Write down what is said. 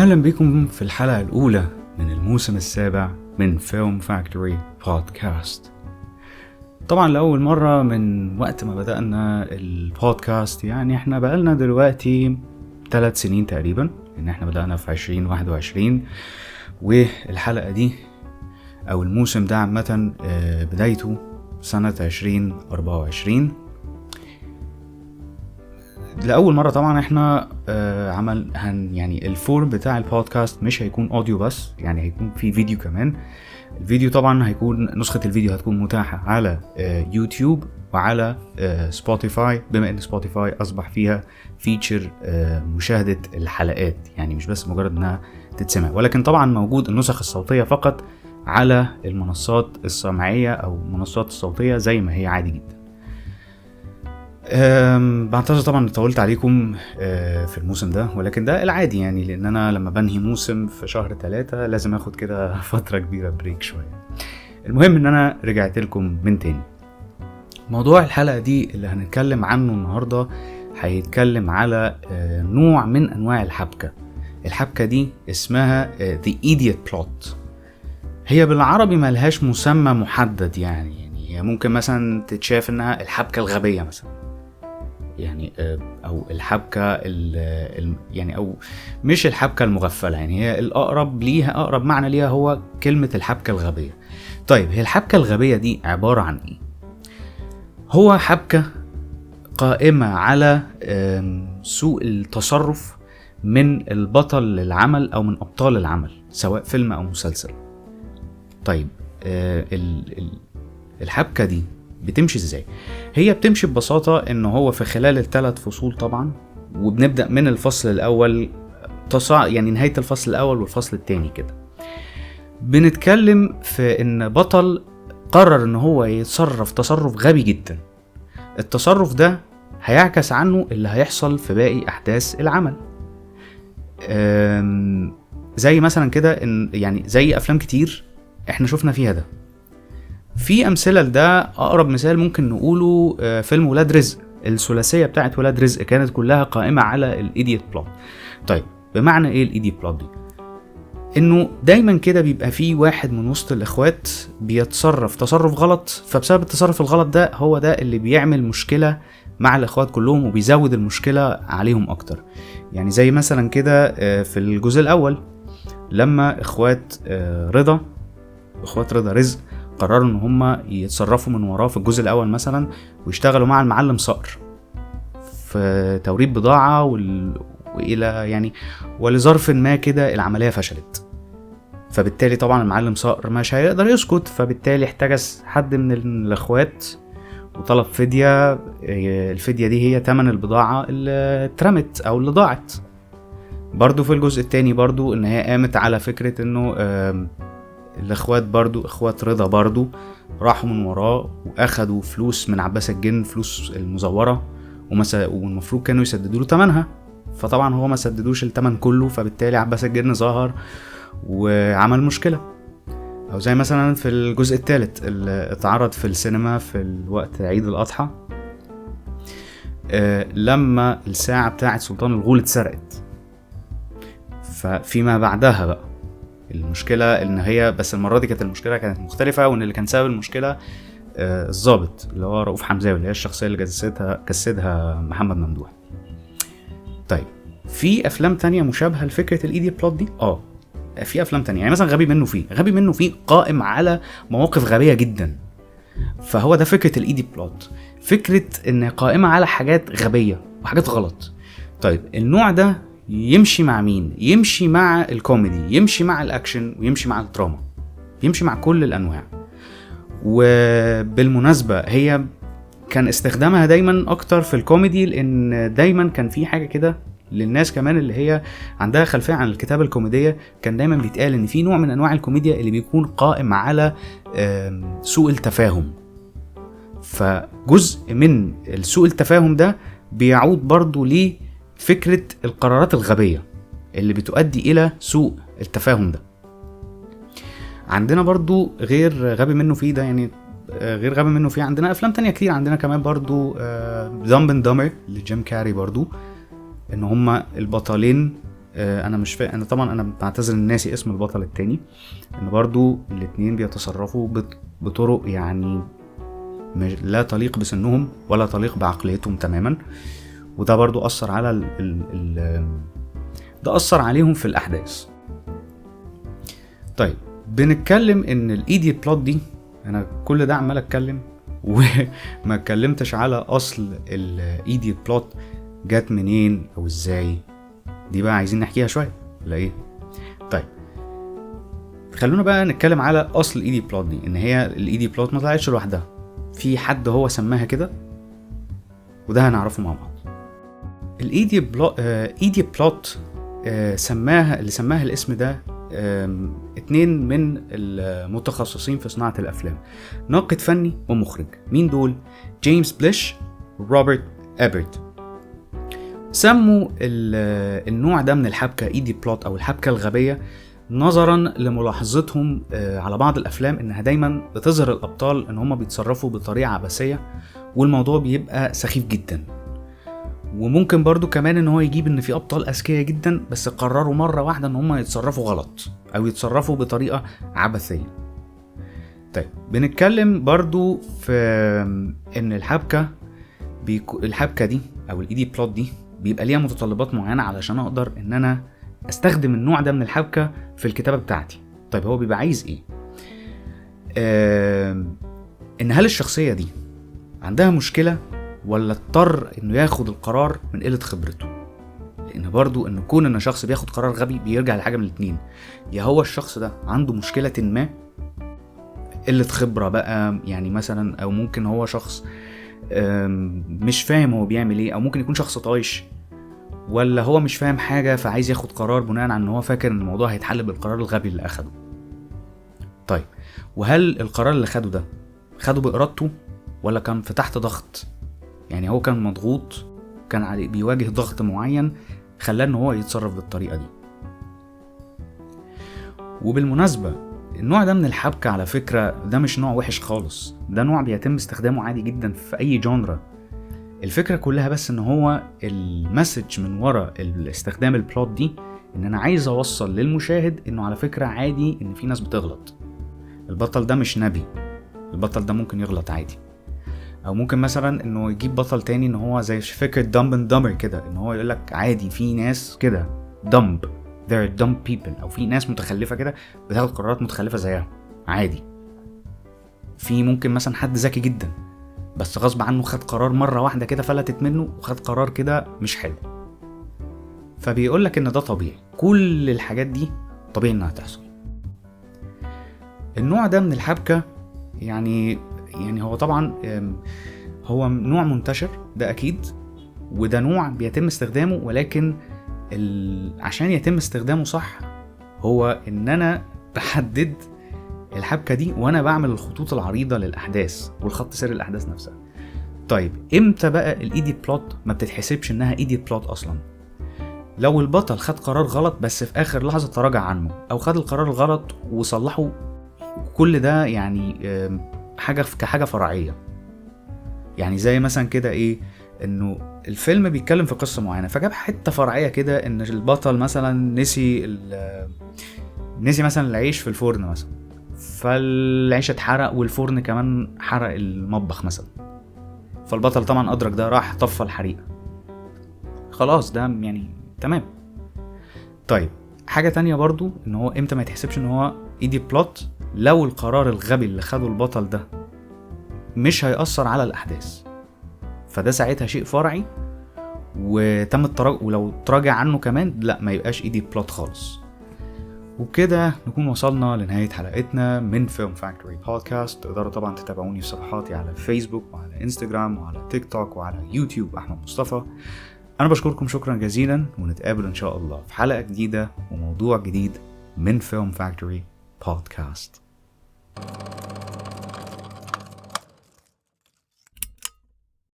أهلا بكم في الحلقة الأولى من الموسم السابع من فيلم فاكتوري بودكاست. طبعا لأول مرة من وقت ما بدأنا البودكاست، يعني احنا بقالنا دلوقتي 3 سنين تقريبا، ان احنا بدأنا في 2021، والحلقة دي أو الموسم ده عامة بدايته سنة 2024. لأول مرة طبعا احنا يعني الفورم بتاع البودكاست مش هيكون اوديو بس، يعني هيكون في فيديو كمان. الفيديو طبعا هيكون نسخة الفيديو هتكون متاحة على يوتيوب وعلى سبوتيفاي، بما ان سبوتيفاي اصبح فيها فيتشر مشاهدة الحلقات، يعني مش بس مجرد انها تتسمع، ولكن طبعا موجود النسخ الصوتية فقط على المنصات السمعية او المنصات الصوتية زي ما هي عادي جدا. بعتذر طبعا ان طولت عليكم في الموسم ده، ولكن ده العادي يعني، لان انا لما بنهي موسم في شهر 3 لازم اخد كده فترة كبيرة بريك شوية. المهم ان انا رجعت لكم من تاني. موضوع الحلقة دي اللي هنتكلم عنه النهاردة هيتكلم على نوع من انواع الحبكة. الحبكة دي اسمها The Idiot Plot. هي بالعربي ملهاش مسمى محدد، يعني هي ممكن مثلا تتشاف انها الحبكة الغبية مثلا، يعني او الحبكة يعني او مش الحبكة المغفلة، يعني هي الاقرب ليها، اقرب معنى ليها هو كلمة الحبكة الغبية. طيب هي الحبكة الغبية دي عبارة عن ايه؟ هو حبكة قائمة على سوء التصرف من البطل للعمل او من ابطال العمل، سواء فيلم او مسلسل. طيب الحبكة دي بتمشي ازاي؟ هي بتمشي ببساطة ان هو في خلال ال3 فصول طبعا، وبنبدأ من الفصل الاول يعني نهاية الفصل الاول والفصل الثاني كده، بنتكلم في ان بطل قرر ان هو يتصرف تصرف غبي جدا. التصرف ده هيعكس عنه اللي هيحصل في باقي احداث العمل. زي مثلا كده ان يعني زي افلام كتير احنا شفنا فيها ده. في امثله لده، اقرب مثال ممكن نقوله فيلم ولاد رزق. الثلاثيه بتاعت ولاد رزق كانت كلها قائمه على الايديت بلوت. طيب بمعنى ايه الايديت بلوت دي؟ انه دايما كده بيبقى فيه واحد من وسط الاخوات بيتصرف تصرف غلط، فبسبب التصرف الغلط ده هو ده اللي بيعمل مشكله مع الاخوات كلهم وبيزود المشكله عليهم اكتر. يعني زي مثلا كده في الجزء الاول لما اخوات رضا رزق قرروا ان هم يتصرفوا من وراه في الجزء الاول مثلا، ويشتغلوا مع المعلم صقر في توريد بضاعة والى يعني ولظرف ما كده العملية فشلت. فبالتالي طبعا المعلم صقر مش هيقدر يسكت، فبالتالي احتجز حد من الاخوات وطلب فدية. الفدية دي هي تمن البضاعة اللي اترمت او اللي ضاعت. برضو في الجزء التاني برضو ان هي قامت على فكرة انه الاخوات برضو اخوات رضا برضو راحوا من وراه واخدوا فلوس من عباس الجن، فلوس المزورة، والمفروض كانوا يسددوا له تمنها. فطبعا هو ما سددوش التمن كله، فبالتالي عباس الجن ظهر وعمل مشكلة. او زي مثلا في الجزء الثالث اللي اتعرض في السينما في الوقت عيد الاضحى، لما الساعة بتاعت سلطان الغول اتسرقت. ففيما بعدها بقى المشكلة ان هي بس المرة دي كانت المشكلة كانت مختلفة، وان اللي كان سبب المشكلة الضابط اللي هو رؤوف حمزاوي، اللي هي الشخصية اللي جسدها محمد ممدوح. طيب في افلام تانية مشابهة لفكرة الايدي بلوت دي. في افلام تانية، يعني مثلا غبي منه فيه قائم على مواقف غبية جدا، فهو ده فكرة الايدي بلوت، فكرة ان قائمة على حاجات غبية وحاجات غلط. طيب النوع ده يمشي مع مين؟ يمشي مع الكوميدي، يمشي مع الاكشن، ويمشي مع الدراما، يمشي مع كل الانواع. وبالمناسبة هي كان استخدامها دايما اكتر في الكوميدي، لان دايما كان في حاجة كده للناس كمان اللي هي عندها خلفية عن الكتابة الكوميدية، كان دايما بيتقال ان في نوع من انواع الكوميديا اللي بيكون قائم على سوء التفاهم. فجزء من سوء التفاهم ده بيعود برضو لفكرة القرارات الغبية اللي بتؤدي الى سوء التفاهم ده. عندنا برضو غير غبي منه فيه ده، يعني غير غبي منه فيه عندنا افلام تانية كتير. عندنا كمان برضو دامب اند دامر لجيم كاري، برضو ان هما البطلين انا مش انا طبعا انا بعتذر ناسي اسم البطل التاني، ان برضو الاتنين بيتصرفوا بطرق يعني لا تليق بسنهم ولا تليق بعقليتهم تماما، وده برضو اثر على ده اثر عليهم في الاحداث. طيب بنتكلم ان الايديت بلوت دي، انا كل ده عمال اتكلم وما اتكلمتش على اصل الايديت بلوت جات منين او ازاي، دي بقى عايزين نحكيها شويه ولا ايه؟ طيب خلونا بقى نتكلم على اصل الايديت بلوت دي، ان هي الايديت بلوت ما طلعتش لوحدها، في حد هو سماها كده، وده هنعرفه مع بعض. الايديت بلوت سماها الاسم ده اتنين من المتخصصين في صناعة الأفلام، ناقد فني ومخرج. مين دول؟ جيمس بليش وروبرت أبرت. سموا النوع ده من الحبكة ايديت بلوت أو الحبكة الغبية نظرا لملاحظتهم على بعض الأفلام إنها دايما بتظهر الأبطال إن هم بيتصرفوا بطريقة عبثية والموضوع بيبقى سخيف جدا. وممكن برضو كمان ان هو يجيب ان في ابطال اذكياء جدا بس قرروا مرة واحدة ان هم يتصرفوا غلط او يتصرفوا بطريقة عبثية. طيب بنتكلم برضو في ان الحبكة دي او الايديت بلوت دي بيبقى ليها متطلبات معينة علشان اقدر ان انا استخدم النوع ده من الحبكة في الكتابة بتاعتي. طيب هو بيبقى عايز ايه؟ ان هل الشخصية دي عندها مشكلة ولا اضطر انه ياخد القرار من قلة خبرته؟ لان برضو ان كون ان شخص بياخد قرار غبي بيرجع لحاجة من الاتنين، يا هو الشخص ده عنده مشكلة ما، قلة خبرة بقى يعني مثلا، او ممكن هو شخص مش فاهم هو بيعمل ايه، او ممكن يكون شخص طايش، ولا هو مش فاهم حاجة فعايز ياخد قرار بناء على ان هو فاكر ان الموضوع هيتحل بالقرار الغبي اللي اخده. طيب وهل القرار اللي خده بإرادته ولا كان في تحت ضغط؟ يعني هو كان مضغوط، كان عليه بيواجه ضغط معين خلاه ان هو يتصرف بالطريقة دي. وبالمناسبة النوع ده من الحبكة على فكرة ده مش نوع وحش خالص، ده نوع بيتم استخدامه عادي جدا في اي جونرا. الفكرة كلها بس ان هو المسج من وراء الاستخدام البلوت دي ان انا عايز اوصل للمشاهد انه على فكرة عادي ان في ناس بتغلط، البطل ده مش نبي، البطل ده ممكن يغلط عادي. او ممكن مثلا انه يجيب بطل تاني ان هو زي فكرة دمب اند دمبر كده، ان هو يقولك عادي في ناس كده دمب، they're dumb people، او في ناس متخلفة كده بتاخد قرارات متخلفة زيها عادي. في ممكن مثلا حد ذكي جدا بس غصب عنه خد قرار مرة واحدة كده فلتت منه وخد قرار كده مش حلو، فبيقولك ان ده طبيعي، كل الحاجات دي طبيعي انها تحصل. النوع ده من الحبكة يعني هو طبعا هو نوع منتشر ده اكيد، وده نوع بيتم استخدامه، ولكن عشان يتم استخدامه صح هو ان انا بحدد الحبكة دي وانا بعمل الخطوط العريضة للاحداث والخط سير الاحداث نفسها. طيب امتى بقى الايديت بلوت ما بتتحسبش انها ايديت بلوت اصلا؟ لو البطل خد قرار غلط بس في اخر لحظة تراجع عنه، او خد القرار الغلط وصلحه، كل ده يعني كحاجة فرعية. يعني زي مثلا كده ايه، انه الفيلم بيتكلم في قصة معينة فجاب حتة فرعية كده ان البطل مثلا نسي مثلا العيش في الفرن مثلا، فالعيش اتحرق والفرن كمان حرق المطبخ مثلا، فالبطل طبعا ادرك ده راح طفى الحريقة، خلاص ده يعني تمام. طيب حاجة تانية برضو ان هو امتى ما يتحسبش ان هو ايدي بلوت، لو القرار الغبي اللي خده البطل ده مش هيأثر على الأحداث، فده ساعتها شيء فرعي وتم ولو تراجع عنه كمان لا ما يبقاش ايدي بلوت خالص. وبكده نكون وصلنا لنهاية حلقتنا من فيلم فاكتوري بودكاست. تقدروا طبعا تتابعوني في صفحاتي على فيسبوك وعلى انستجرام وعلى تيك توك وعلى يوتيوب أحمد مصطفى. أنا بشكركم شكرا جزيلا، ونتقابل إن شاء الله في حلقة جديدة وموضوع جديد من فيلم فاكتوري بودكاست.